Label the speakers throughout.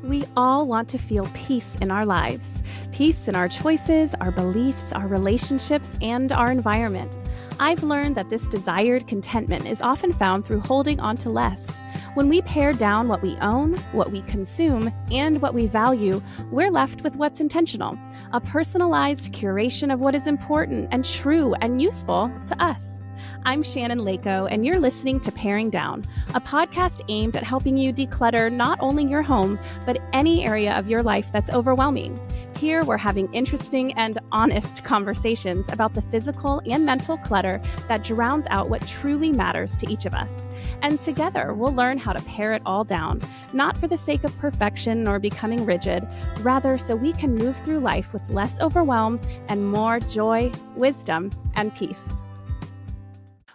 Speaker 1: We all want to feel peace in our lives. Peace in our choices, our beliefs, our relationships, and our environment. I've learned that this desired contentment is often found through holding on to less. When we pare down what we own, what we consume, and what we value, we're left with what's intentional, a personalized curation of what is important and true and useful to us. I'm Shannon Leyko, and you're listening to Paring Down, a podcast aimed at helping you declutter not only your home, but any area of your life that's overwhelming. Here, we're having interesting and honest conversations about the physical and mental clutter that drowns out what truly matters to each of us. And together, we'll learn how to pare it all down, not for the sake of perfection or becoming rigid, rather so we can move through life with less overwhelm and more joy, wisdom, and peace.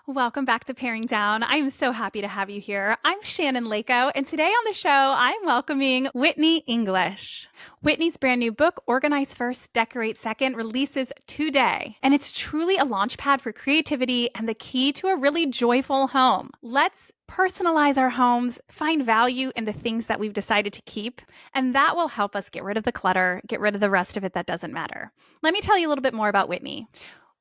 Speaker 1: Welcome back to Paring Down. I'm so happy to have you here. I'm Shannon Leyko, and today on the show, I'm welcoming Whitney English. Whitney's brand new book, Organize First, Decorate Second, releases today, and it's truly a launchpad for creativity and the key to a really joyful home. Let's personalize our homes, find value in the things that we've decided to keep, and that will help us get rid of the clutter, get rid of the rest of it that doesn't matter. Let me tell you a little bit more about Whitney.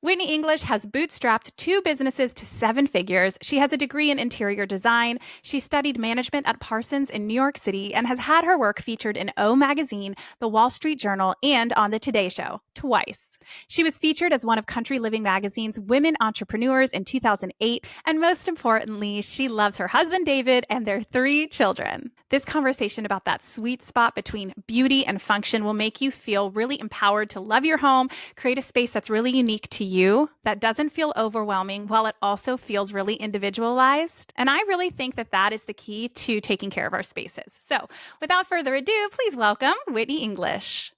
Speaker 1: Whitney English has bootstrapped 2 businesses to 7 figures. She has a degree in interior design. She studied management at Parsons in New York City and has had her work featured in O Magazine, The Wall Street Journal, and on The Today Show twice. She was featured as one of Country Living Magazine's Women Entrepreneurs in 2008, and most importantly, she loves her husband David and their 3 children. This conversation about that sweet spot between beauty and function will make you feel really empowered to love your home, create a space that's really unique to you, that doesn't feel overwhelming, while it also feels really individualized. And I really think that that is the key to taking care of our spaces. So without further ado, please welcome Whitney English.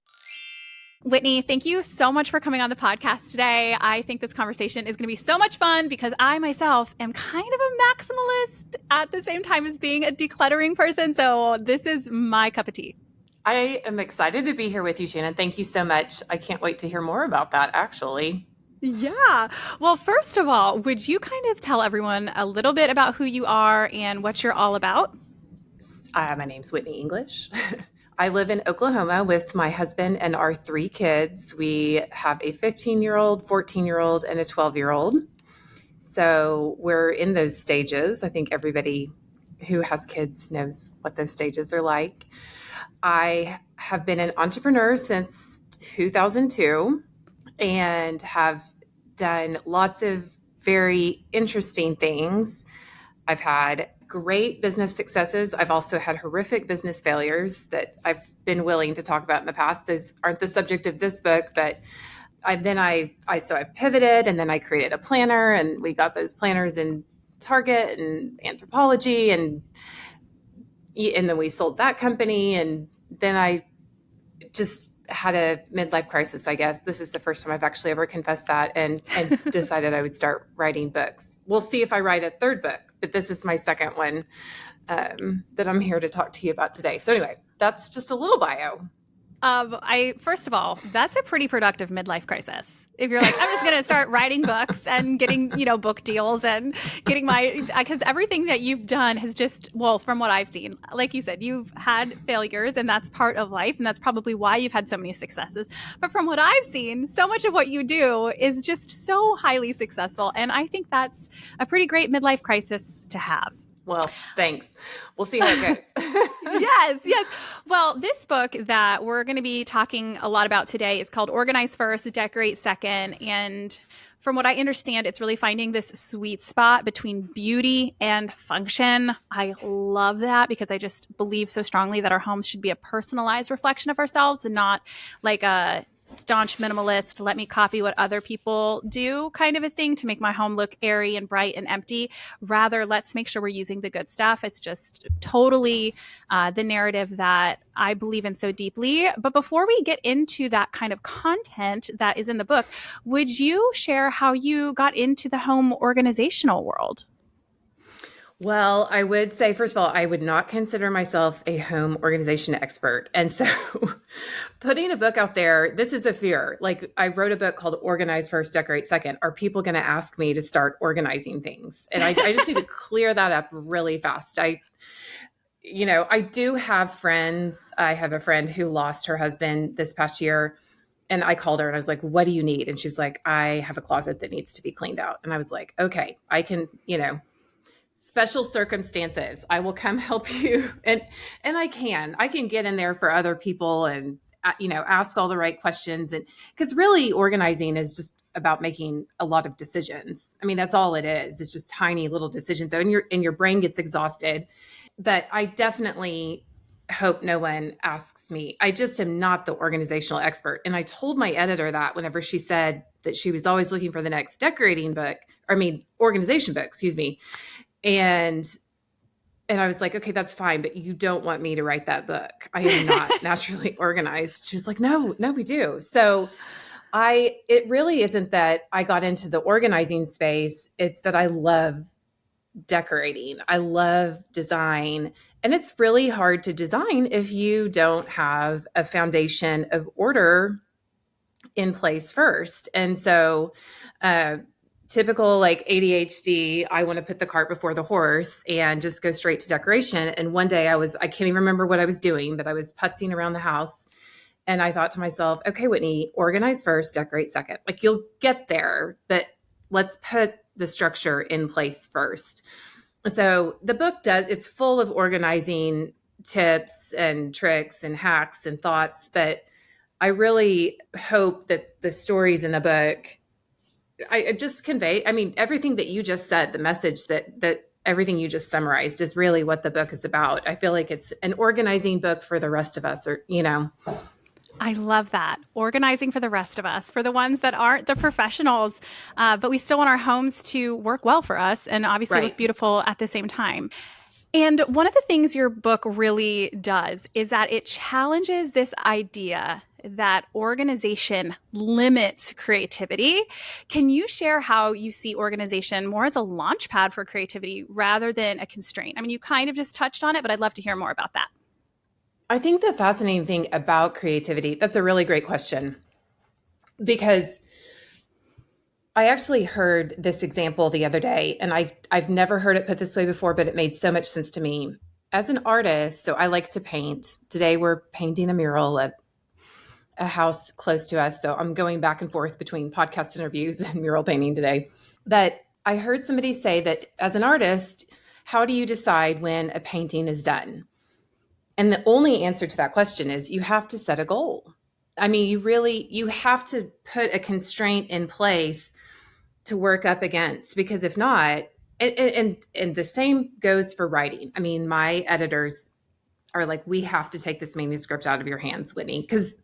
Speaker 1: Whitney, thank you so much for coming on the podcast today. I think this conversation is going to be so much fun because I myself am kind of a maximalist at the same time as being a decluttering person. So this is my cup of tea.
Speaker 2: I am excited to be here with you, Shannon. Thank you so much. I can't wait to hear more about that, actually.
Speaker 1: Yeah. Well, first of all, would you kind of tell everyone a little bit about who you are and what you're all about?
Speaker 2: My name's Whitney English. I live in Oklahoma with my husband and our 3 kids. We have a 15-year-old, 14-year-old, and a 12-year-old. So we're in those stages. I think everybody who has kids knows what those stages are like. I have been an entrepreneur since 2002 and have done lots of very interesting things. I've had great business successes. I've also had horrific business failures that I've been willing to talk about in the past. Those aren't the subject of this book, but I pivoted, and then I created a planner, and we got those planners in Target and Anthropologie, and then we sold that company, and then I just had a midlife crisis, I guess. This is the first time I've actually ever confessed that, and decided I would start writing books. We'll see if I write a 3rd book, but this is my 2nd one that I'm here to talk to you about today. So anyway, that's just a little bio.
Speaker 1: First of all, that's a pretty productive midlife crisis. If you're like, I'm just going to start writing books and getting, book deals and getting because everything that you've done has just, well, from what I've seen, like you said, you've had failures, and that's part of life. And that's probably why you've had so many successes. But from what I've seen, so much of what you do is just so highly successful. And I think that's a pretty great midlife crisis to have.
Speaker 2: Well, thanks. We'll see how it goes.
Speaker 1: Yes. Well, this book that we're going to be talking a lot about today is called Organize First, Decorate Second. And from what I understand, it's really finding this sweet spot between beauty and function. I love that because I just believe so strongly that our homes should be a personalized reflection of ourselves and not like a staunch minimalist, let me copy what other people do kind of a thing to make my home look airy and bright and empty. Rather, let's make sure we're using the good stuff. It's just totally the narrative that I believe in so deeply. But before we get into that kind of content that is in the book, would you share how you got into the home organizational world?
Speaker 2: Well, I would say, first of all, I would not consider myself a home organization expert. And so putting a book out there, this is a fear. Like, I wrote a book called Organize First, Decorate Second. Are people going to ask me to start organizing things? And I just need to clear that up really fast. I do have friends. I have a friend who lost her husband this past year. And I called her and I was like, what do you need? And she was like, I have a closet that needs to be cleaned out. And I was like, okay, I can, special circumstances, I will come help you. And I can get in there for other people and, ask all the right questions. And because really organizing is just about making a lot of decisions. I mean, that's all it is. It's just tiny little decisions. And your brain gets exhausted. But I definitely hope no one asks me. I just am not the organizational expert. And I told my editor that whenever she said that she was always looking for the next decorating book, organization book, excuse me. And I was like, okay, that's fine, but you don't want me to write that book. I am not naturally organized. She was like, no, we do. So it really isn't that I got into the organizing space. It's that I love decorating. I love design. And it's really hard to design if you don't have a foundation of order in place first. And so, typical like ADHD, I want to put the cart before the horse and just go straight to decoration. And one day I can't even remember what I was doing, but I was putzing around the house. And I thought to myself, okay, Whitney, organize first, decorate second. Like you'll get there, but let's put the structure in place first. So the book is full of organizing tips and tricks and hacks and thoughts, but I really hope that the stories in the book, I just convey, everything that you just said, the message that everything you just summarized is really what the book is about. I feel like it's an organizing book for the rest of us,
Speaker 1: I love that. Organizing for the rest of us, for the ones that aren't the professionals, but we still want our homes to work well for us and obviously look beautiful at the same time. And one of the things your book really does is that it challenges this idea that organization limits creativity. Can you share how you see organization more as a launch pad for creativity rather than a constraint? I mean, you kind of just touched on it, but I'd love to hear more about that.
Speaker 2: I think the fascinating thing about creativity, that's a really great question, because I actually heard this example the other day, and I've never heard it put this way before, but it made so much sense to me. As an artist, so I like to paint. Today we're painting a mural at a house close to us. So I'm going back and forth between podcast interviews and mural painting today. But I heard somebody say that as an artist, how do you decide when a painting is done? And the only answer to that question is you have to set a goal. I mean, you have to put a constraint in place to work up against, because if not, and the same goes for writing. I mean, my editors are like, we have to take this manuscript out of your hands, Whitney, because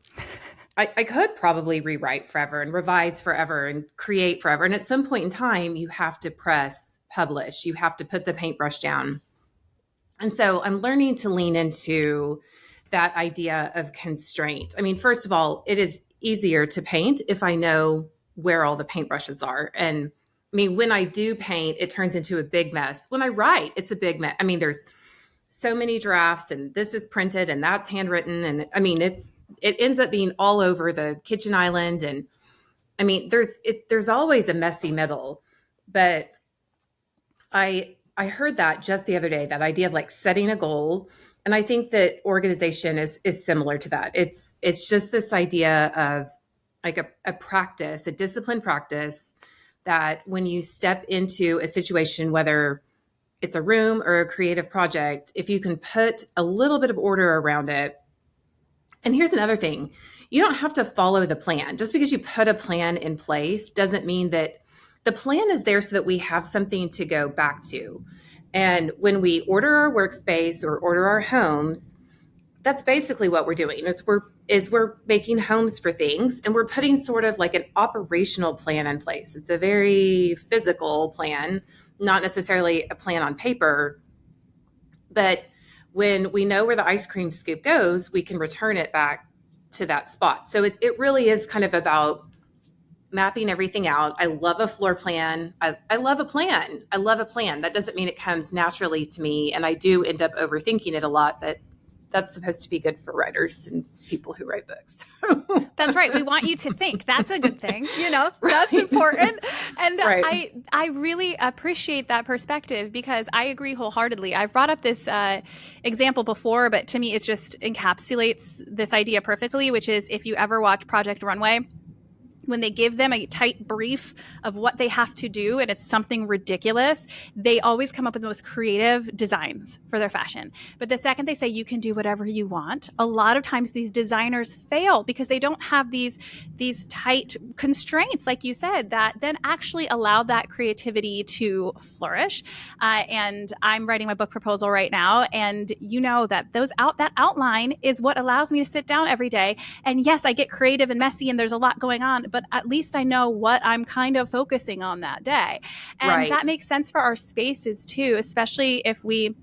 Speaker 2: I could probably rewrite forever and revise forever and create forever. And at some point in time, you have to press publish. You have to put the paintbrush down. And so I'm learning to lean into that idea of constraint. I mean, first of all, it is easier to paint if I know where all the paintbrushes are. And I mean, when I do paint, it turns into a big mess. When I write, it's a big mess. I mean, there's so many drafts and this is printed and that's handwritten. And I mean, it ends up being all over the kitchen island. And I mean, there's always a messy middle, but I heard that just the other day, that idea of like setting a goal. And I think that organization is similar to that. It's just this idea of like a practice, a disciplined practice, that when you step into a situation, whether it's a room or a creative project, if you can put a little bit of order around it. And here's another thing. You don't have to follow the plan. Just because you put a plan in place doesn't mean that the plan is there so that we have something to go back to. And when we order our workspace or order our homes, that's basically what we're doing. We're making homes for things, and we're putting sort of like an operational plan in place. It's a very physical plan, not necessarily a plan on paper. But when we know where the ice cream scoop goes, we can return it back to that spot. So it really is kind of about mapping everything out. I love a floor plan. I love a plan. I love a plan. That doesn't mean it comes naturally to me. And I do end up overthinking it a lot, but that's supposed to be good for writers and people who write books.
Speaker 1: That's right. We want you to think. That's a good thing. That's
Speaker 2: Right.
Speaker 1: important. And
Speaker 2: Right.
Speaker 1: I really appreciate that perspective because I agree wholeheartedly. I've brought up this example before, but to me, it just encapsulates this idea perfectly, which is if you ever watch Project Runway, when they give them a tight brief of what they have to do and it's something ridiculous, they always come up with the most creative designs for their fashion. But the second they say you can do whatever you want, a lot of times these designers fail because they don't have these tight constraints, like you said, that then actually allow that creativity to flourish. And I'm writing my book proposal right now, and that outline is what allows me to sit down every day. And yes, I get creative and messy and there's a lot going on, but at least I know what I'm kind of focusing on that day. And
Speaker 2: Right.
Speaker 1: that makes sense for our spaces too, especially if we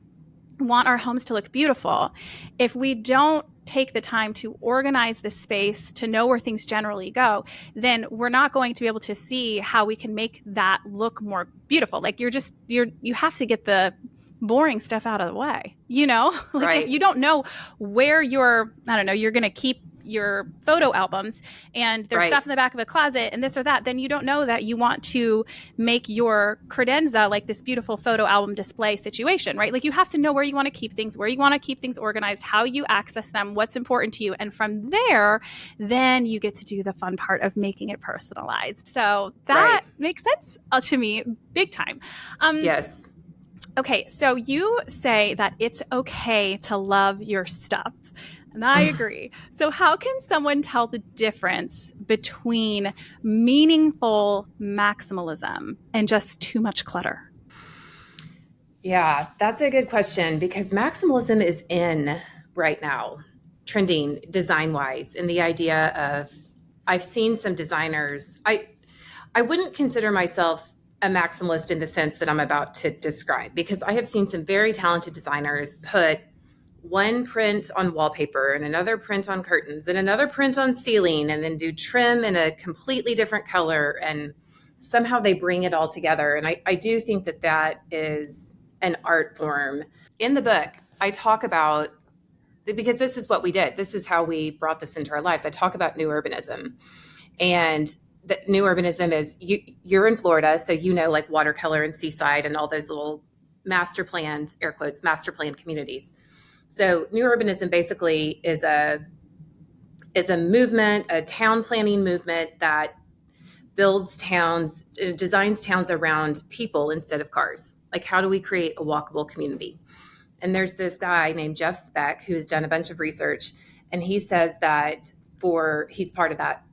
Speaker 1: want our homes to look beautiful. If we don't take the time to organize the space to know where things generally go, then we're not going to be able to see how we can make that look more beautiful. Like you have to get the boring stuff out of the way,
Speaker 2: Right.
Speaker 1: If you don't know where you're going to keep your photo albums and there's
Speaker 2: Right.
Speaker 1: stuff in the back of a closet and this or that, then you don't know that you want to make your credenza like this beautiful photo album display situation, right? Like you have to know where you want to keep things, where you want to keep things organized, how you access them, what's important to you. And from there, then you get to do the fun part of making it personalized. So that makes sense to me big time.
Speaker 2: Yes.
Speaker 1: Okay, so you say that it's okay to love your stuff. And I agree. So how can someone tell the difference between meaningful maximalism and just too much clutter?
Speaker 2: Yeah, that's a good question because maximalism is in right now, trending design-wise. And the idea of, I've seen some designers, I wouldn't consider myself a maximalist in the sense that I'm about to describe, because I have seen some very talented designers put one print on wallpaper and another print on curtains and another print on ceiling and then do trim in a completely different color. And somehow they bring it all together. And I do think that that is an art form. In the book, I talk about, because this is what we did, this is how we brought this into our lives. I talk about new urbanism. And the new urbanism is, you're in Florida, so like Watercolor and Seaside and all those little master planned, air quotes, master planned communities. So new urbanism basically is a movement, a town planning movement that builds towns, designs towns around people instead of cars. Like, how do we create a walkable community? And there's this guy named Jeff Speck who's done a bunch of research, and he says that he's part of that,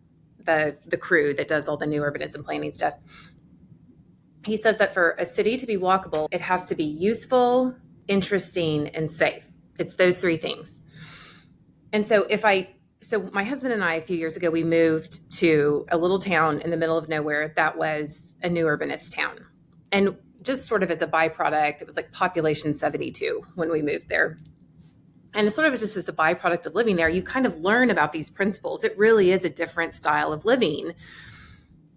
Speaker 2: the crew that does all the new urbanism planning stuff. He says that for a city to be walkable, it has to be useful, interesting, and safe. It's those three things. And so my husband and I, a few years ago, we moved to a little town in the middle of nowhere that was a new urbanist town. And just sort of as a byproduct, it was like population 72 when we moved there. And it's sort of just as a byproduct of living there, you kind of learn about these principles. It really is a different style of living.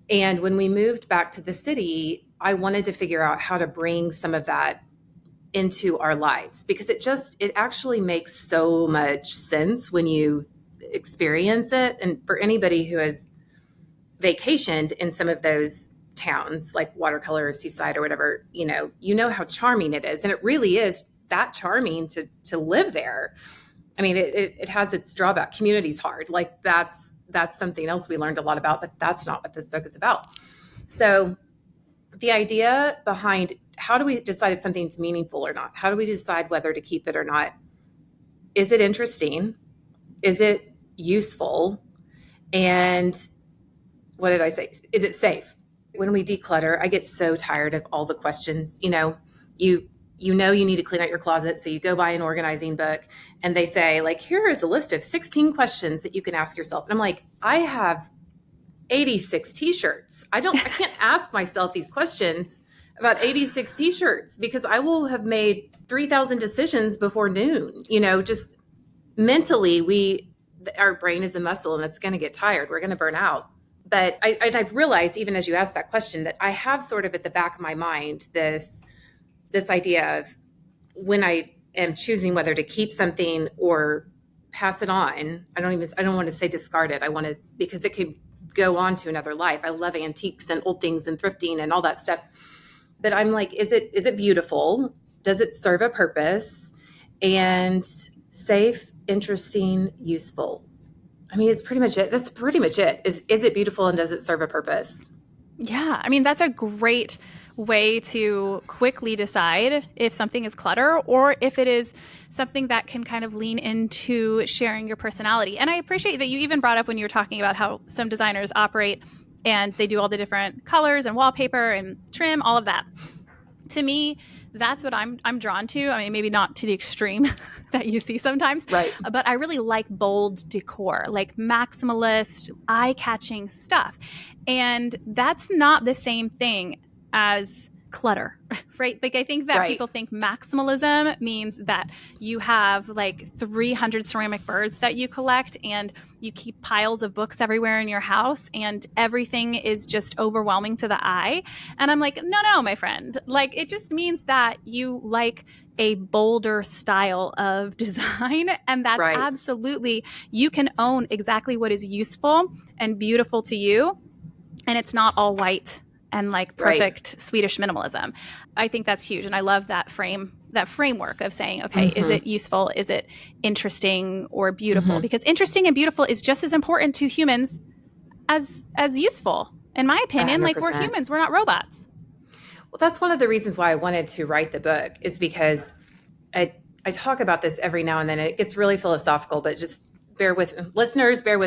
Speaker 2: And when we moved back to the city, I wanted to figure out how to bring some of that into our lives, because it actually makes so much sense when you experience it. And for anybody who has vacationed in some of those towns like Watercolor or Seaside or whatever, you know how charming it is. And it really is that charming to live there. I mean, it has its drawback. Community's hard. Like that's something else we learned a lot about, but that's not what this book is about. So the idea behind, how do we decide if something's meaningful or not? How do we decide whether to keep it or not? Is it interesting? Is it useful? And what did I say? Is it safe? When we declutter, I get so tired of all the questions. You need to clean out your closet. So you go buy an organizing book and they say, like, here is a list of 16 questions that you can ask yourself. And I'm like, I have 86 t-shirts. I can't ask myself these questions about 86 t-shirts because I will have made 3,000 decisions before noon. Just mentally, our brain is a muscle and it's going to get tired. We're going to burn out. But I've realized, even as you asked that question, that I have sort of at the back of my mind this idea of, when I am choosing whether to keep something or pass it on. I don't want to say discard it. Because it could go on to another life. I love antiques and old things and thrifting and all that stuff. But I'm like, is it beautiful? Does it serve a purpose? And safe, interesting, useful. I mean, it's pretty much it. That's pretty much it. Is it beautiful and does it serve a purpose?
Speaker 1: Yeah, I mean, that's a great way to quickly decide if something is clutter or if it is something that can kind of lean into sharing your personality. And I appreciate that you even brought up when you were talking about how some designers operate and they do all the different colors and wallpaper and trim, all of that. To me, that's what I'm drawn to. I mean, maybe not to the extreme that you see sometimes,
Speaker 2: right?
Speaker 1: But I really like bold decor, like maximalist, eye-catching stuff. And that's not the same thing as clutter, right? Like, I think that people think maximalism means that you have like 300 ceramic birds that you collect and you keep piles of books everywhere in your house and everything is just overwhelming to the eye. And I'm like, no, my friend. Like, it just means that you like a bolder style of design. And that's absolutely, you can own exactly what is useful and beautiful to you. And it's not all white and like perfect Swedish minimalism. I think that's huge. And I love that framework of saying, okay, is it useful? Is it interesting or beautiful? Because interesting and beautiful is just as important to humans as useful. In my opinion,
Speaker 2: 100%.
Speaker 1: Like, we're humans, we're not robots.
Speaker 2: Well, that's one of the reasons why I wanted to write the book, is because I talk about this every now and then. It gets really philosophical, but just bear with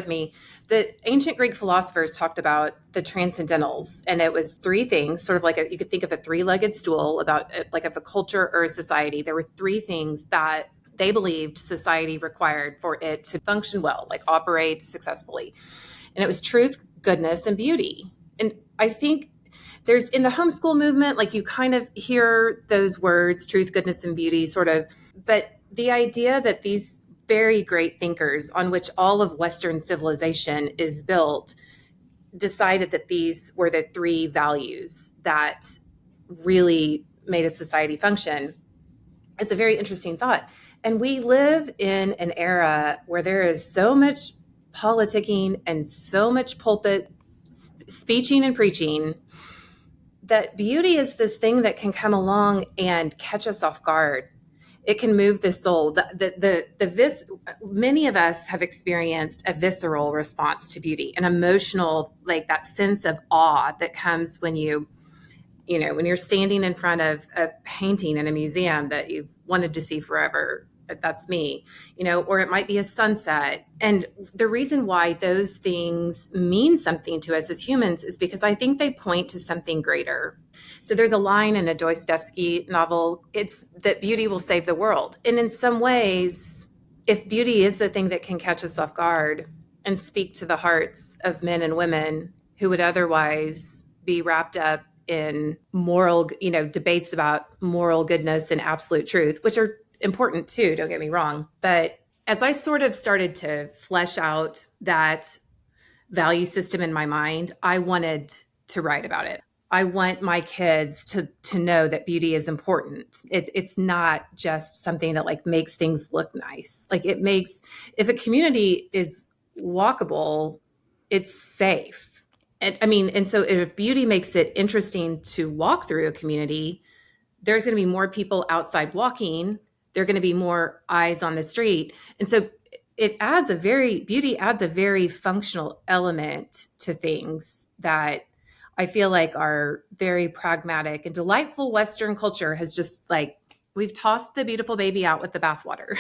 Speaker 2: me. The ancient Greek philosophers talked about the transcendentals, and it was three things, sort of like you could think of a three-legged stool about like of a culture or a society. There were three things that they believed society required for it to function well, like operate successfully. And it was truth, goodness, and beauty. And I think there's, in the homeschool movement, like, you kind of hear those words, truth, goodness, and beauty, sort of, but the idea that these very great thinkers on which all of Western civilization is built decided that these were the three values that really made a society function. It's a very interesting thought. And we live in an era where there is so much politicking and so much pulpit speeching and preaching that beauty is this thing that can come along and catch us off guard. It can move the soul. Many of us have experienced a visceral response to beauty, an emotional, like that sense of awe that comes when when you're standing in front of a painting in a museum that you've wanted to see forever. That's me, or it might be a sunset. And the reason why those things mean something to us as humans is because I think they point to something greater. So there's a line in a Dostoevsky novel, it's that beauty will save the world. And in some ways, if beauty is the thing that can catch us off guard and speak to the hearts of men and women who would otherwise be wrapped up in moral, debates about moral goodness and absolute truth, which are important too, don't get me wrong. But as I sort of started to flesh out that value system in my mind, I wanted to write about it. I want my kids to know that beauty is important. It's not just something that like makes things look nice. Like, if a community is walkable, it's safe. And so if beauty makes it interesting to walk through a community, there's going to be more people outside walking. There are going to be more eyes on the street. And so beauty adds a very functional element to things that I feel like are very pragmatic, and delightful Western culture has just like, we've tossed the beautiful baby out with the bathwater.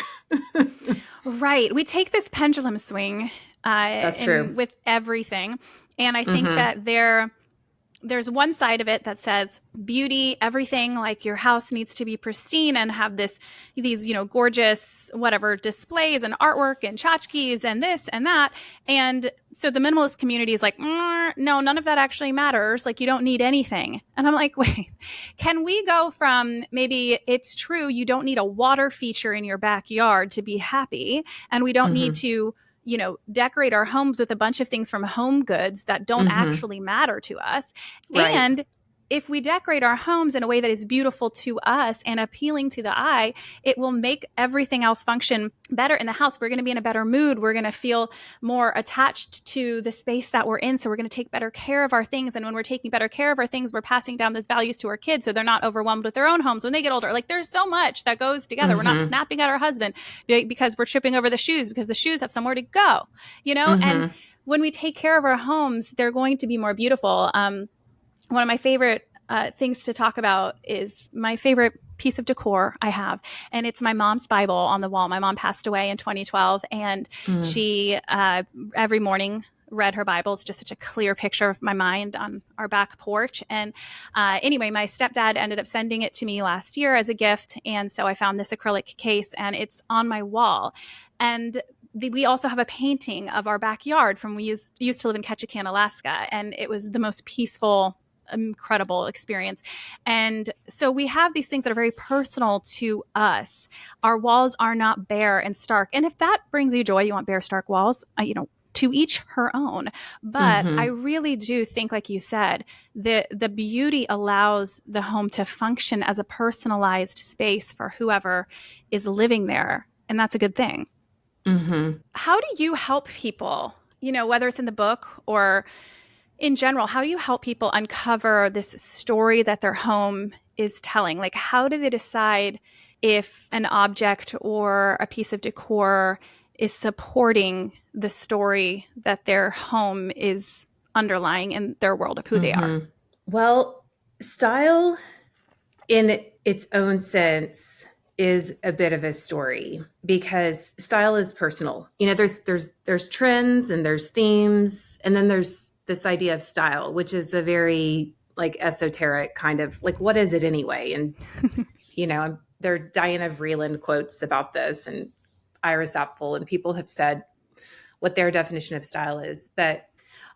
Speaker 1: Right. We take this pendulum swing
Speaker 2: That's true.
Speaker 1: with everything. And I think that there's one side of it that says beauty, everything, like your house needs to be pristine and have these, gorgeous, whatever, displays and artwork and tchotchkes and this and that. And so the minimalist community is like, no, none of that actually matters. Like, you don't need anything. And I'm like, wait, can we go from maybe it's true you don't need a water feature in your backyard to be happy, and we don't need to decorate our homes with a bunch of things from Home Goods that don't actually matter to us.
Speaker 2: Right.
Speaker 1: And if we decorate our homes in a way that is beautiful to us and appealing to the eye, it will make everything else function better in the house. We're going to be in a better mood. We're going to feel more attached to the space that we're in. So we're going to take better care of our things. And when we're taking better care of our things, we're passing down those values to our kids so they're not overwhelmed with their own homes when they get older. Like, there's so much that goes together. We're not snapping at our husband because we're tripping over the shoes because the shoes have somewhere to go, And when we take care of our homes, they're going to be more beautiful. One of my favorite things to talk about is my favorite piece of decor I have. And it's my mom's Bible on the wall. My mom passed away in 2012, and she every morning read her Bible. It's just such a clear picture of my mind on our back porch. And anyway, my stepdad ended up sending it to me last year as a gift. And so I found this acrylic case, and it's on my wall. And we also have a painting of our backyard from we used to live in Ketchikan, Alaska. And it was the most peaceful, incredible experience. And so we have these things that are very personal to us. Our walls are not bare and stark. And if that brings you joy, you want bare, stark walls, to each her own. But I really do think, like you said, the beauty allows the home to function as a personalized space for whoever is living there. And that's a good thing. How do you help people, whether it's in the book or in general, how do you help people uncover this story that their home is telling? Like, how do they decide if an object or a piece of decor is supporting the story that their home is underlying in their world of who they are?
Speaker 2: Well, style in its own sense is a bit of a story, because style is personal. There's trends and there's themes, and then there's this idea of style, which is a very esoteric kind of what is it anyway? And, there are Diana Vreeland quotes about this, and Iris Apfel, and people have said what their definition of style is. But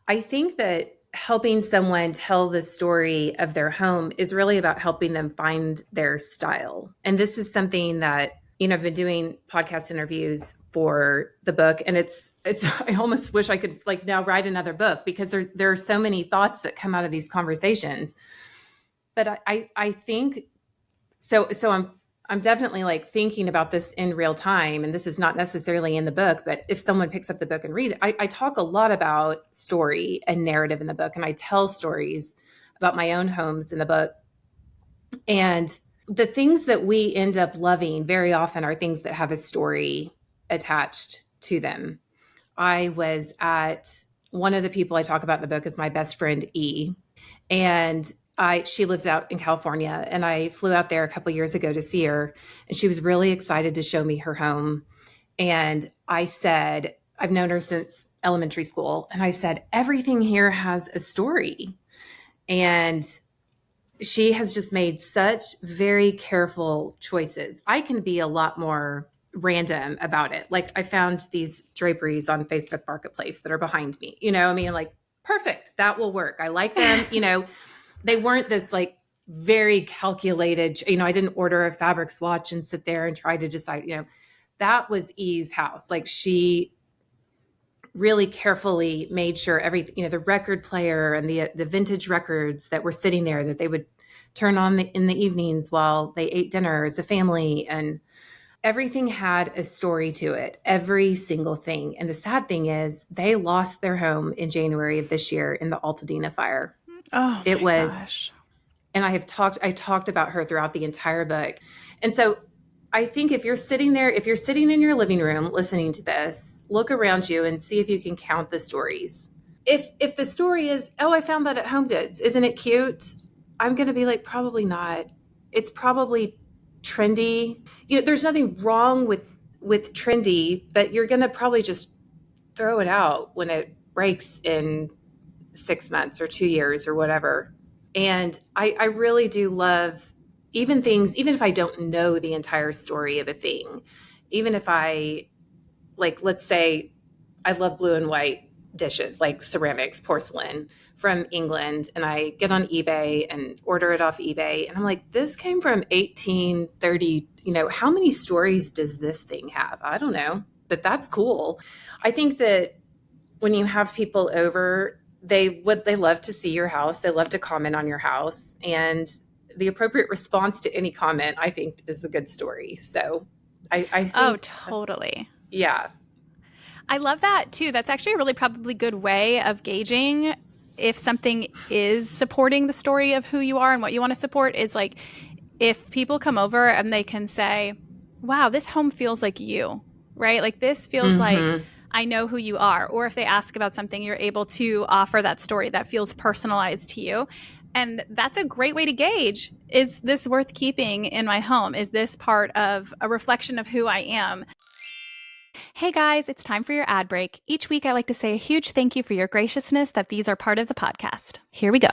Speaker 2: I think that helping someone tell the story of their home is really about helping them find their style. And this is something that, I've been doing podcast interviews for the book, and it's I almost wish I could now write another book, because there are so many thoughts that come out of these conversations. But I think so I'm definitely thinking about this in real time, and this is not necessarily in the book, but if someone picks up the book and reads it, I talk a lot about story and narrative in the book, and I tell stories about my own homes in the book. And the things that we end up loving very often are things that have a story attached to them. I was at one of the people I talk about in the book is my best friend, E. And she lives out in California, and I flew out there a couple years ago to see her, and she was really excited to show me her home. And I said, I've known her since elementary school. And I said, everything here has a story. And she has just made such very careful choices. I can be a lot more random about it. I found these draperies on Facebook Marketplace that are behind me, perfect. That will work. I like them. They weren't this very calculated, I didn't order a fabric swatch and sit there and try to decide, that was E's house. She really carefully made sure everything, the record player and the vintage records that were sitting there that they would turn on in the evenings while they ate dinner as a family. And everything had a story to it, every single thing. And the sad thing is they lost their home in January of this year in the Altadena fire.
Speaker 1: Oh,
Speaker 2: it was,
Speaker 1: gosh.
Speaker 2: And I talked about her throughout the entire book. And so I think if you're sitting in your living room listening to this, look around you and see if you can count the stories. If the story is, oh, I found that at Home Goods, isn't it cute? I'm going to be probably not. It's probably trendy. There's nothing wrong with trendy, but you're going to probably just throw it out when it breaks in 6 months or 2 years or whatever. And I really do love even if I don't know the entire story of a thing, even if I let's say I love blue and white dishes, ceramics, porcelain from England, and I get on eBay and order it off eBay. And I'm this came from 1830, how many stories does this thing have? I don't know, but that's cool. I think that when you have people over, they love to see your house. They love to comment on your house. And the appropriate response to any comment, I think, is a good story. So I
Speaker 1: Oh,
Speaker 2: think,
Speaker 1: totally.
Speaker 2: yeah.
Speaker 1: I love that too. That's actually a really probably good way of gauging if something is supporting the story of who you are and what you want to support is like if people come over and they can say, wow, this home feels like you, right? Like this feels like
Speaker 2: Mm-hmm.
Speaker 1: I know who you are. Or if they ask about something, you're able to offer that story that feels personalized to you. And that's a great way to gauge, is this worth keeping in my home? Is this part of a reflection of who I am? Hey guys, it's time for your ad break. Each week I like to say a huge thank you for your graciousness that these are part of the podcast. Here we go.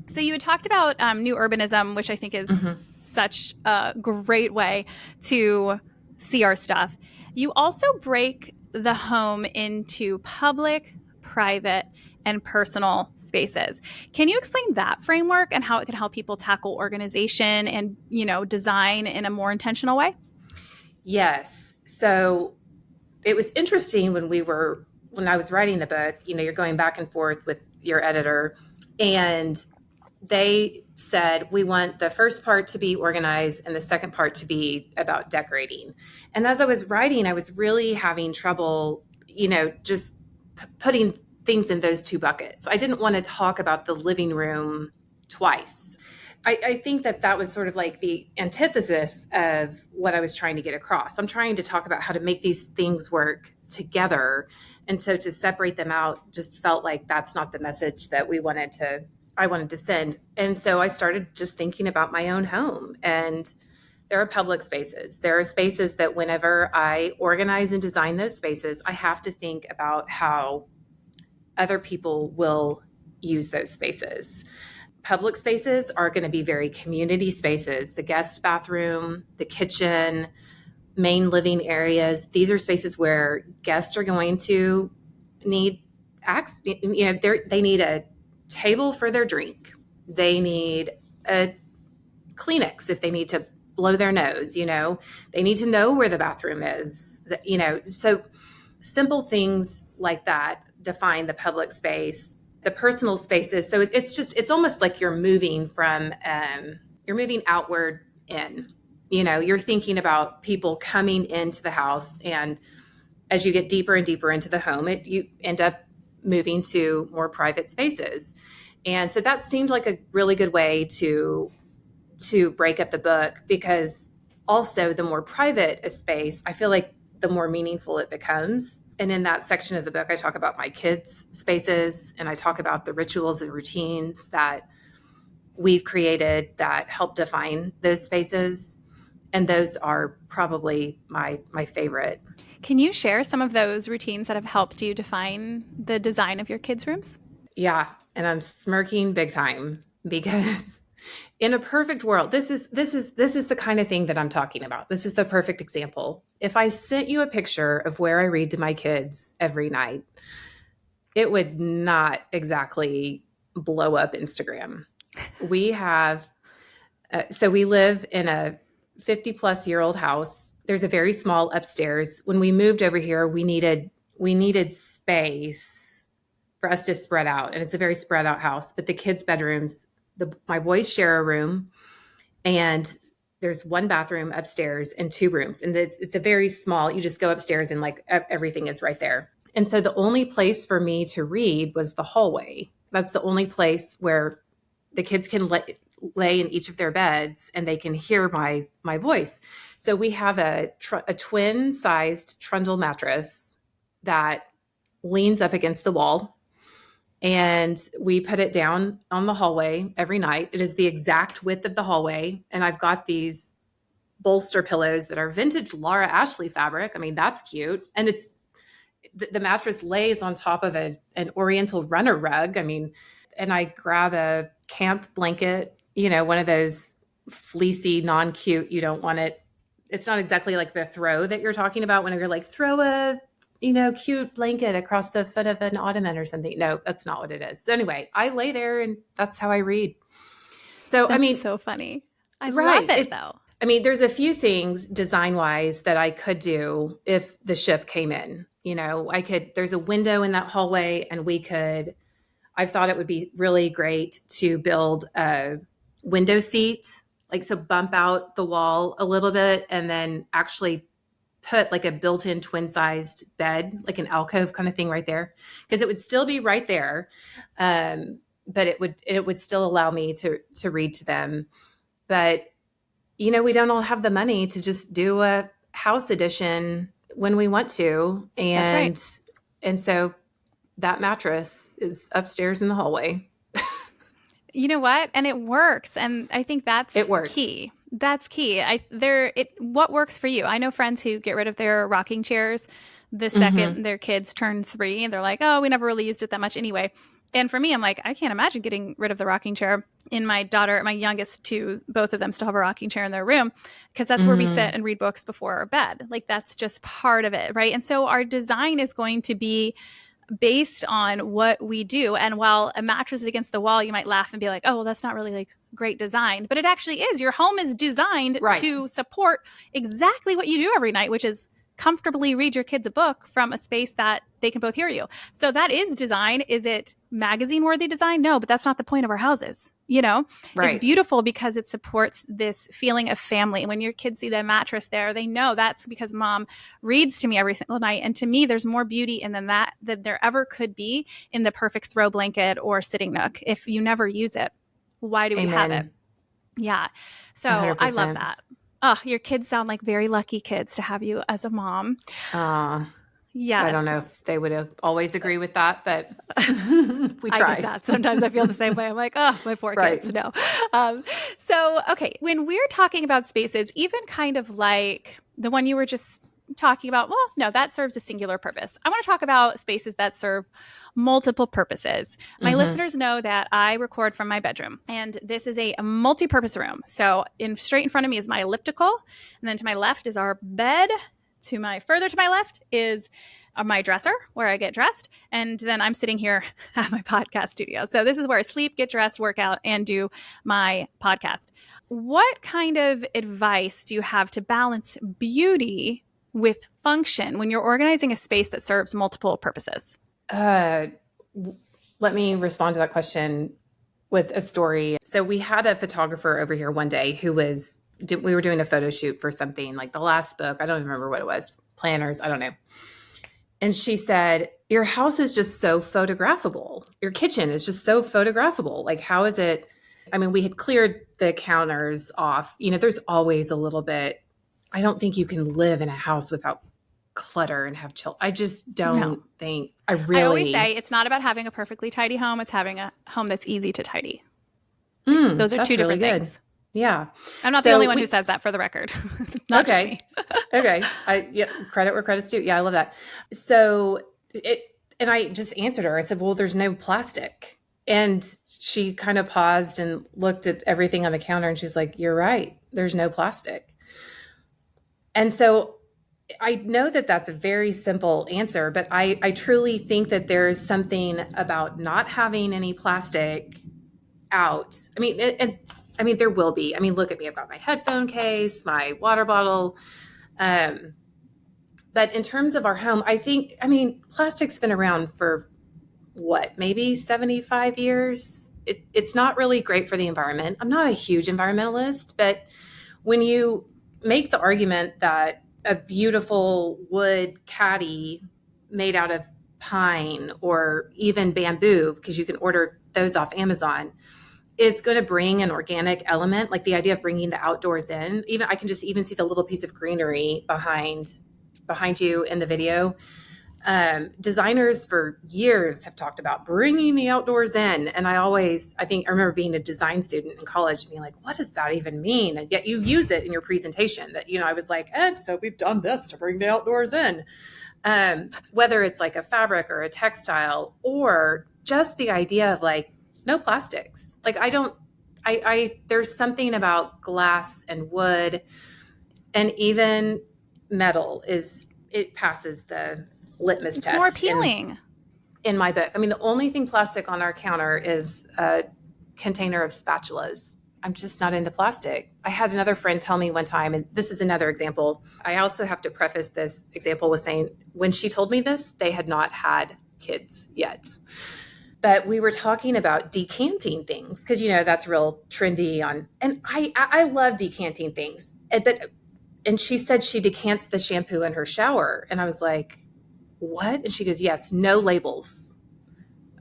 Speaker 1: So you had talked about new urbanism, which I think is
Speaker 2: Mm-hmm.
Speaker 1: such a great way to see our stuff. You also break the home into public, private, and personal spaces. Can you explain that framework and how it can help people tackle organization and, design in a more intentional way?
Speaker 2: Yes. So it was interesting when I was writing the book, you're going back and forth with your editor, and they said, we want the first part to be organized and the second part to be about decorating. And as I was writing, I was really having trouble, just putting things in those two buckets. I didn't want to talk about the living room twice. I think that was sort of like the antithesis of what I was trying to get across. I'm trying to talk about how to make these things work together. And so to separate them out just felt like that's not the message that I wanted to send. And so I started just thinking about my own home. And there are public spaces. There are spaces that whenever I organize and design those spaces, I have to think about how other people will use those spaces. Public spaces are going to be very community spaces, the guest bathroom, the kitchen, main living areas. These are spaces where guests are going to need access. They need a table for their drink. They need a Kleenex if they need to blow their nose. They need to know where the bathroom is. So simple things like that define the public space. The personal spaces. So it's almost like you're moving outward in. You're thinking about people coming into the house, and as you get deeper and deeper into the home, you end up moving to more private spaces. And so that seemed like a really good way to break up the book, because also the more private a space, I feel like the more meaningful it becomes. And in that section of the book, I talk about my kids' spaces, and I talk about the rituals and routines that we've created that help define those spaces. And those are probably my favorite.
Speaker 1: Can you share some of those routines that have helped you define the design of your kids' rooms?
Speaker 2: Yeah. And I'm smirking big time, because in a perfect world, this is the kind of thing that I'm talking about. This is the perfect example. If I sent you a picture of where I read to my kids every night, it would not exactly blow up Instagram. We have, so we live in a 50-plus-year-old house. There's a very small upstairs. When we moved over here, we needed space for us to spread out, and it's a very spread out house. But the kids' bedrooms, my boys share a room, and there's one bathroom upstairs and two rooms, and it's a very small. You just go upstairs, and like everything is right there. And so the only place for me to read was the hallway. That's the only place where the kids can lay in each of their beds and they can hear my voice. So we have a twin-sized trundle mattress that leans up against the wall, and we put it down on the hallway every night. It is the exact width of the hallway, and I've got these bolster pillows that are vintage Laura Ashley fabric. I mean, that's cute. And the mattress lays on top of an Oriental runner rug. I mean, and I grab a camp blanket, one of those fleecy, non-cute, you don't want it. It's not exactly like the throw that you're talking about when you're like, throw a, cute blanket across the foot of an ottoman or something. No, that's not what it is. So anyway, I lay there, and that's how I read. So,
Speaker 1: That's so funny. I
Speaker 2: right.
Speaker 1: love it though.
Speaker 2: There's a few things design-wise that I could do if the ship came in. there's a window in that hallway and I've thought it would be really great to build a window seat, like so bump out the wall a little bit and then actually put like a built-in twin-sized bed, like an alcove kind of thing right there, because it would still be right there, but it would still allow me to read to them. But we don't all have the money to just do a house edition when we want to,
Speaker 1: That's right.
Speaker 2: and so that mattress is upstairs in the hallway.
Speaker 1: You know what? And it works. And I think that's
Speaker 2: It works.
Speaker 1: key. That's key. What works for you? I know friends who get rid of their rocking chairs the second their kids turn 3 and they're like, oh, we never really used it that much anyway. And for me, I'm like, I can't imagine getting rid of the rocking chair. In my youngest two, both of them still have a rocking chair in their room because that's where we sit and read books before our bed. Like that's just part of it, right? And so our design is going to be based on what we do. And while a mattress is against the wall, you might laugh and be like, oh, well, that's not really like great design. But it actually is. Your home is designed to support exactly what you do every night, which is comfortably read your kids a book from a space that they can both hear you. So that is design. Is it magazine worthy design? No, but that's not the point of our houses. It's beautiful because it supports this feeling of family. And when your kids see the mattress there, they know that's because mom reads to me every single night. And to me, there's more beauty in than there ever could be in the perfect throw blanket or sitting nook. If you never use it, why do we have it? Yeah. So
Speaker 2: 100%.
Speaker 1: I love that. Oh, your kids sound like very lucky kids to have you as a mom. Yes.
Speaker 2: I don't know if they would have always agree with that, but we try.
Speaker 1: I get that. Sometimes I feel the same way. I'm like, oh, my poor kids. No. Okay. When we're talking about spaces, even kind of like the one you were just talking about, well, no, that serves a singular purpose. I want to talk about spaces that serve multiple purposes. My listeners know that I record from my bedroom, and this is a multi-purpose room. So straight in front of me is my elliptical, and then to my left is our bed. Further to my left is my dresser where I get dressed. And then I'm sitting here at my podcast studio. So this is where I sleep, get dressed, work out, and do my podcast. What kind of advice do you have to balance beauty with function when you're organizing a space that serves multiple purposes?
Speaker 2: Let me respond to that question with a story. So we had a photographer over here one day who we were doing a photo shoot for something like the last book. I don't remember what it was. Planners. I don't know. And she said, your house is just so photographable. Your kitchen is just so photographable. Like, how is it? I mean, we had cleared the counters off. There's always a little bit. I don't think you can live in a house without clutter and have chill. I just don't think I
Speaker 1: always say it's not about having a perfectly tidy home. It's having a home that's easy to tidy. Those are two different things.
Speaker 2: Yeah.
Speaker 1: I'm not the only one who says that, for the record. Not
Speaker 2: okay. Okay. Credit where credit's due. Yeah, I love that. So and I just answered her. I said, well, there's no plastic. And she kind of paused and looked at everything on the counter and she's like, you're right. There's no plastic. And so I know that that's a very simple answer, but I truly think that there's something about not having any plastic out. I mean, there will be. I mean, look at me. I've got my headphone case, my water bottle. But in terms of our home, plastic's been around for maybe 75 years. It's not really great for the environment. I'm not a huge environmentalist, but when you make the argument that a beautiful wood caddy made out of pine or even bamboo, because you can order those off Amazon, is going to bring an organic element, like the idea of bringing the outdoors in. Even I can just even see the little piece of greenery behind you in the video. Designers for years have talked about bringing the outdoors in. And I remember being a design student in college and being like, what does that even mean? And yet you use it in your presentation that, I was like, and so we've done this to bring the outdoors in. Whether it's like a fabric or a textile, or just the idea of like, no plastics. Like there's something about glass and wood and even metal it passes the litmus test.
Speaker 1: It's more appealing.
Speaker 2: In my book. I mean, the only thing plastic on our counter is a container of spatulas. I'm just not into plastic. I had another friend tell me one time, and this is another example. I also have to preface this example with saying when she told me this, they had not had kids yet. But we were talking about decanting things because, that's real trendy and I love decanting things. And she said she decants the shampoo in her shower. And I was like, what? And she goes, yes, no labels.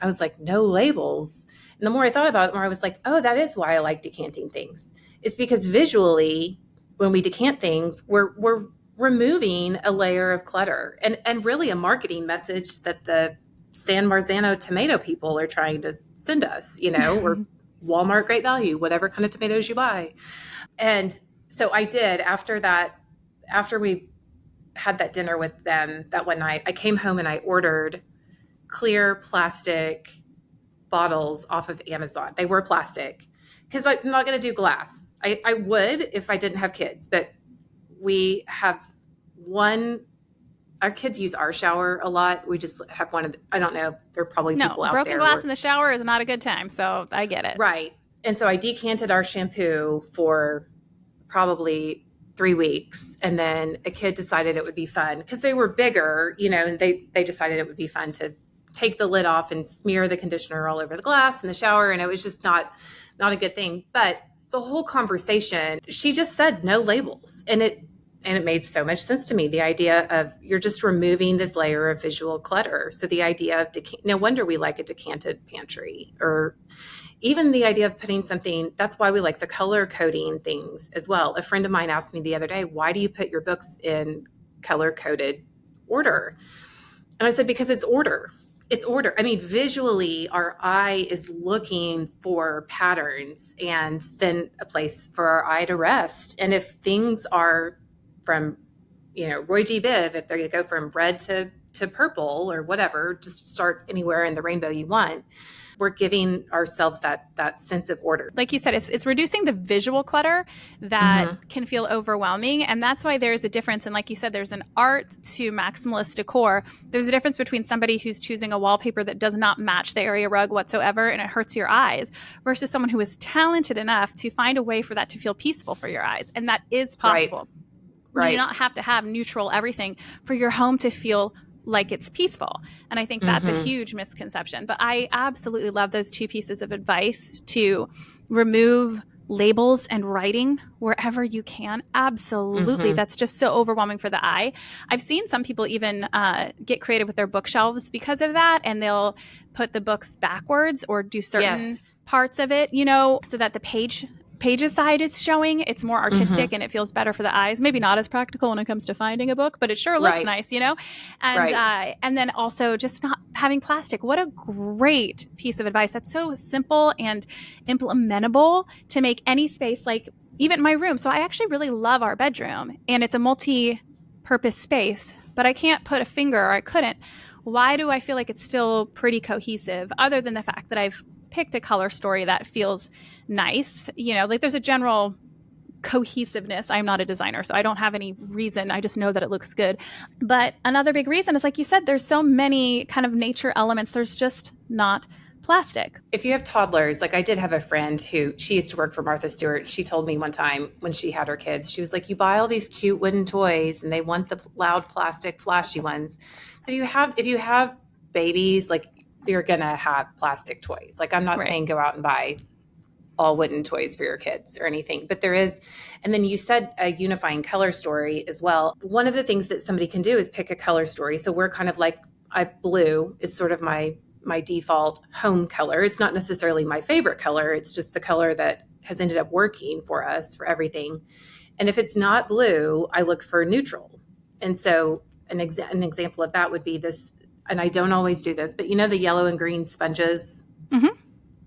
Speaker 2: I was like, no labels. And the more I thought about it, the more I was like, oh, that is why I like decanting things. It's because visually, when we decant things, we're removing a layer of clutter and really a marketing message that the San Marzano tomato people are trying to send us, or Walmart great value, whatever kind of tomatoes you buy. And so I did after we had that dinner with them that one night, I came home and I ordered clear plastic bottles off of Amazon. They were plastic because I'm not going to do glass. I would if I didn't have kids, but we have our kids use our shower a lot. We just have I don't know. There are probably people out there.
Speaker 1: Broken glass in the shower is not a good time. So I get it.
Speaker 2: Right. And so I decanted our shampoo for probably 3 weeks. And then a kid decided it would be fun because they were bigger, and they decided it would be fun to take the lid off and smear the conditioner all over the glass in the shower. And it was just not a good thing. But the whole conversation, she just said no labels. And it made so much sense to me. The idea of you're just removing this layer of visual clutter. So the idea of no wonder we like a decanted pantry, or even the idea of putting something, that's why we like the color coding things as well. A friend of mine asked me the other day, why do you put your books in color coded order? And I said, because it's order. It's order. I mean, visually, our eye is looking for patterns and then a place for our eye to rest. And if things are from, Roy G. Biv, if they go from red to purple or whatever, just start anywhere in the rainbow you want. We're giving ourselves that sense of order.
Speaker 1: Like you said, it's reducing the visual clutter that can feel overwhelming. And that's why there's a difference. And like you said, there's an art to maximalist decor. There's a difference between somebody who's choosing a wallpaper that does not match the area rug whatsoever and it hurts your eyes versus someone who is talented enough to find a way for that to feel peaceful for your eyes. And that is possible.
Speaker 2: Right.
Speaker 1: You do not have to have neutral everything for your home to feel like it's peaceful. And I think that's a huge misconception. But I absolutely love those two pieces of advice to remove labels and writing wherever you can. Absolutely. That's just so overwhelming for the eye. I've seen some people even get creative with their bookshelves because of that. And they'll put the books backwards or do certain parts of it, so that the pages side is showing. It's more artistic and it feels better for the eyes. Maybe not as practical when it comes to finding a book, but it sure looks nice, And then also just not having plastic. What a great piece of advice. That's so simple and implementable to make any space, like even my room. So I actually really love our bedroom and it's a multi-purpose space, but I can't put a finger, or I couldn't. Why do I feel like it's still pretty cohesive other than the fact that I've picked a color story that feels nice, like there's a general cohesiveness. I'm not a designer, so I don't have any reason. I just know that it looks good. But another big reason is, like you said, there's so many kind of nature elements. There's just not plastic.
Speaker 2: If you have toddlers, like I did have a friend who, she used to work for Martha Stewart. She told me one time when she had her kids, she was like, you buy all these cute wooden toys and they want the loud plastic flashy ones. So if you have babies, like you're going to have plastic toys. Like I'm not saying go out and buy all wooden toys for your kids or anything, but there is. And then you said a unifying color story as well. One of the things that somebody can do is pick a color story. So we're kind of like, blue is sort of my default home color. It's not necessarily my favorite color. It's just the color that has ended up working for us for everything. And if it's not blue, I look for neutral. And so an example of that would be this, and I don't always do this, but the yellow and green sponges.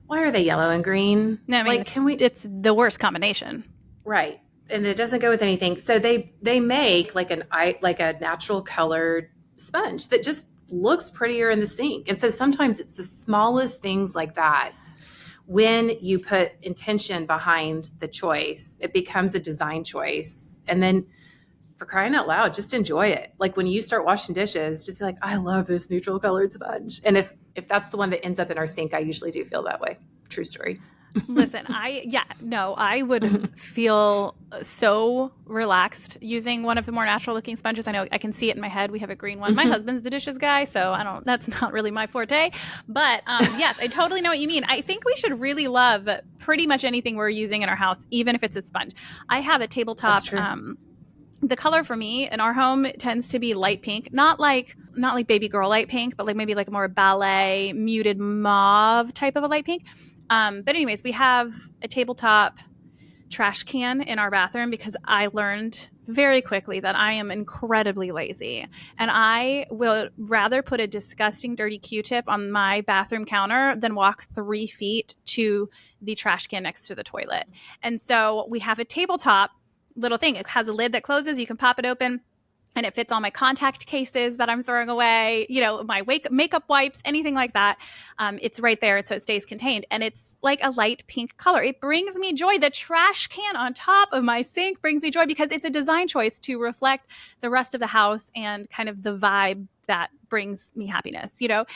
Speaker 2: Why are they yellow and green?
Speaker 1: No, I mean, it's the worst combination.
Speaker 2: Right. And it doesn't go with anything. So they make like a natural colored sponge that just looks prettier in the sink. And so sometimes it's the smallest things like that. When you put intention behind the choice, it becomes a design choice. And then for crying out loud, just enjoy it. Like when you start washing dishes, just be like, I love this neutral colored sponge. And if that's the one that ends up in our sink, I usually do feel that way. True story.
Speaker 1: Listen, I would feel so relaxed using one of the more natural looking sponges. I know I can see it in my head. We have a green one. My husband's the dishes guy, so that's not really my forte. But yes, I totally know what you mean. I think we should really love pretty much anything we're using in our house, even if it's a sponge. I have a tabletop.
Speaker 2: That's true.
Speaker 1: The color for me in our home tends to be light pink, not like baby girl light pink, but like maybe like a more ballet muted mauve type of a light pink. But anyways, we have a tabletop trash can in our bathroom because I learned very quickly that I am incredibly lazy, and I will rather put a disgusting dirty Q-tip on my bathroom counter than walk 3 feet to the trash can next to the toilet. And so we have a tabletop little thing. It has a lid that closes. You can pop it open. And it fits all my contact cases that I'm throwing away, my makeup wipes, anything like that. It's right there, so it stays contained. And it's like a light pink color. It brings me joy. The trash can on top of my sink brings me joy because it's a design choice to reflect the rest of the house and kind of the vibe that brings me happiness. The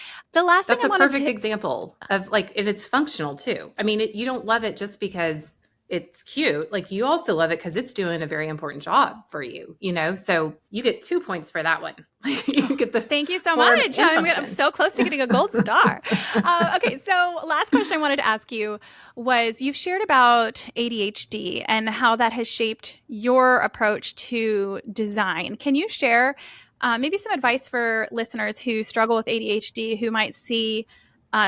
Speaker 1: last
Speaker 2: That's
Speaker 1: thing
Speaker 2: a perfect example of and it's functional too. I mean, you don't love it just because it's cute. Like, you also love it because it's doing a very important job for you, so you get 2 points for that one. You get the
Speaker 1: thank you so much. I'm so close to getting a gold star. Okay. So last question I wanted to ask you was, you've shared about ADHD and how that has shaped your approach to design. Can you share maybe some advice for listeners who struggle with ADHD, who might see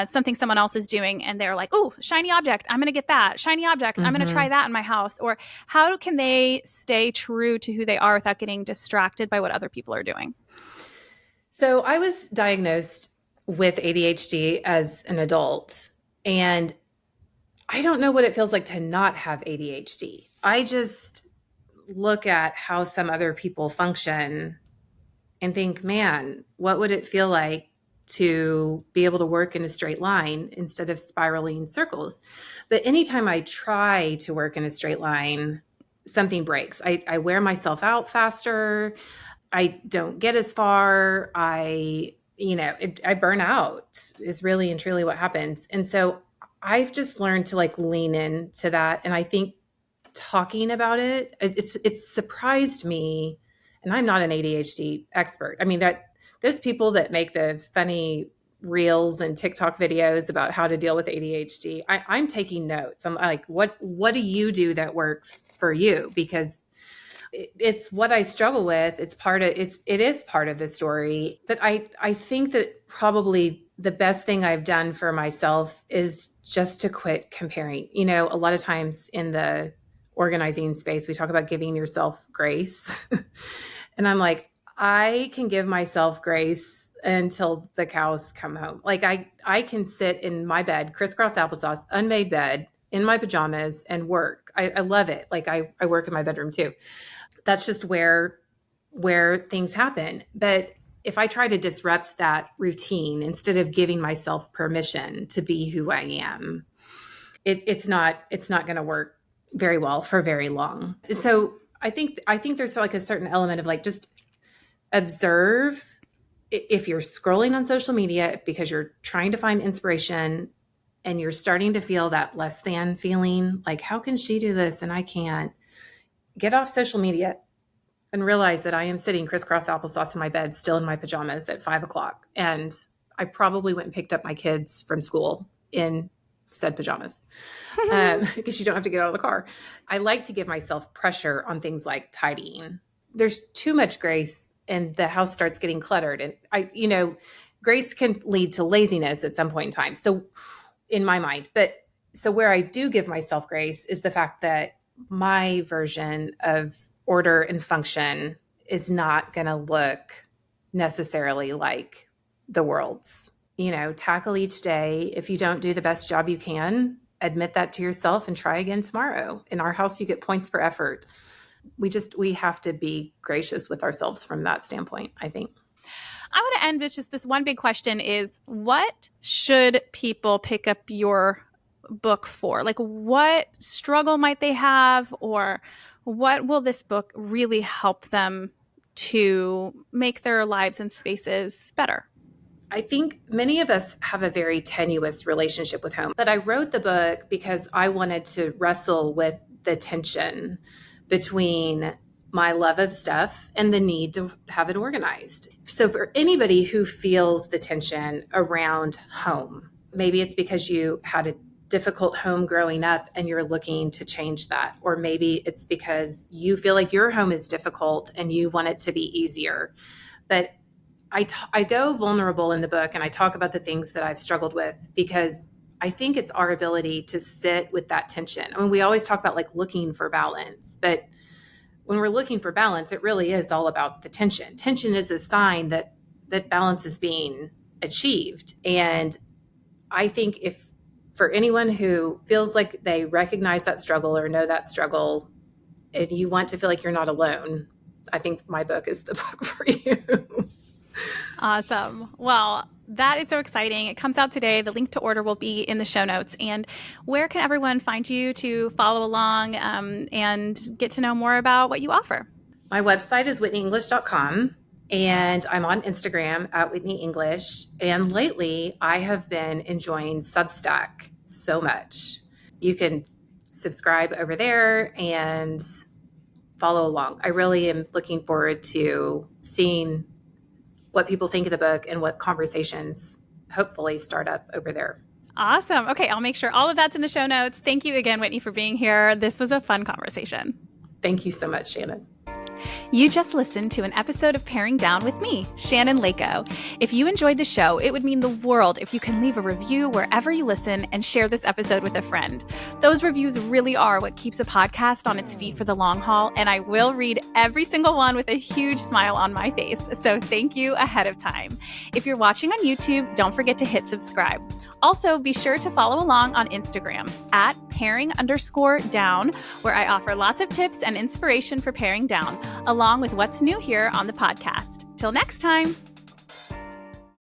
Speaker 1: something someone else is doing and they're like, oh, shiny object, I'm going to get that. Shiny object, I'm going to try that in my house. Or how can they stay true to who they are without getting distracted by what other people are doing?
Speaker 2: So I was diagnosed with ADHD as an adult, and I don't know what it feels like to not have ADHD. I just look at how some other people function and think, man, what would it feel like to be able to work in a straight line instead of spiraling circles? But anytime I try to work in a straight line, something breaks. I wear myself out faster. I don't get as far. I burn out is really and truly what happens. And so I've just learned to lean into that. And I think talking about it's surprised me. And I'm not an ADHD expert. I mean, that those people that make the funny reels and TikTok videos about how to deal with ADHD, I'm taking notes. I'm like, what do you do that works for you? Because it's what I struggle with. It is part of the story. But I think that probably the best thing I've done for myself is just to quit comparing. A lot of times in the organizing space, we talk about giving yourself grace. And I'm like, I can give myself grace until the cows come home. Like, I can sit in my bed, crisscross applesauce, unmade bed, in my pajamas and work. I love it. Like, I work in my bedroom too. That's just where things happen. But if I try to disrupt that routine instead of giving myself permission to be who I am, it's not going to work very well for very long. And so I think there's a certain element of just observe if you're scrolling on social media because you're trying to find inspiration and you're starting to feel that less than feeling, like, how can she do this and I can't? Get off social media and realize that I am sitting crisscross applesauce in my bed, still in my pajamas at 5:00. And I probably went and picked up my kids from school in said pajamas because you don't have to get out of the car. I like to give myself pressure on things like tidying. There's too much grace and the house starts getting cluttered. And grace can lead to laziness at some point in time. So in my mind, so where I do give myself grace is the fact that my version of order and function is not going to look necessarily like the world's. Tackle each day. If you don't do the best job you can, admit that to yourself and try again tomorrow. In our house, you get points for effort. We have to be gracious with ourselves from that standpoint, I think.
Speaker 1: I want to end with just this one big question is, what should people pick up your book for? Like, what struggle might they have, or what will this book really help them to make their lives and spaces better?
Speaker 2: I think many of us have a very tenuous relationship with home, but I wrote the book because I wanted to wrestle with the tension between my love of stuff and the need to have it organized. So for anybody who feels the tension around home, maybe it's because you had a difficult home growing up and you're looking to change that. Or maybe it's because you feel like your home is difficult and you want it to be easier. But I go vulnerable in the book and I talk about the things that I've struggled with because I think it's our ability to sit with that tension. I mean, we always talk about like looking for balance, but when we're looking for balance, it really is all about the tension. Tension is a sign that balance is being achieved. And I think if for anyone who feels like they recognize that struggle or know that struggle, and you want to feel like you're not alone, I think my book is the book for you.
Speaker 1: Awesome. Well, that is so exciting. It comes out today. The link to order will be in the show notes. And where can everyone find you to follow along and get to know more about what you offer?
Speaker 2: My website is whitneyenglish.com, and I'm on Instagram at Whitney English. And lately, I have been enjoying Substack so much. You can subscribe over there and follow along. I really am looking forward to seeing what people think of the book and what conversations hopefully start up over there.
Speaker 1: Awesome. Okay, I'll make sure all of that's in the show notes. Thank you again, Whitney, for being here. This was a fun conversation.
Speaker 2: Thank you so much, Shannon.
Speaker 1: You just listened to an episode of Paring Down with me, Shannon Leyko. If you enjoyed the show, it would mean the world if you can leave a review wherever you listen and share this episode with a friend. Those reviews really are what keeps a podcast on its feet for the long haul, and I will read every single one with a huge smile on my face. So thank you ahead of time. If you're watching on YouTube, don't forget to hit subscribe. Also, be sure to follow along on Instagram at paring_down, where I offer lots of tips and inspiration for paring down, along with what's new here on the podcast. Till next time.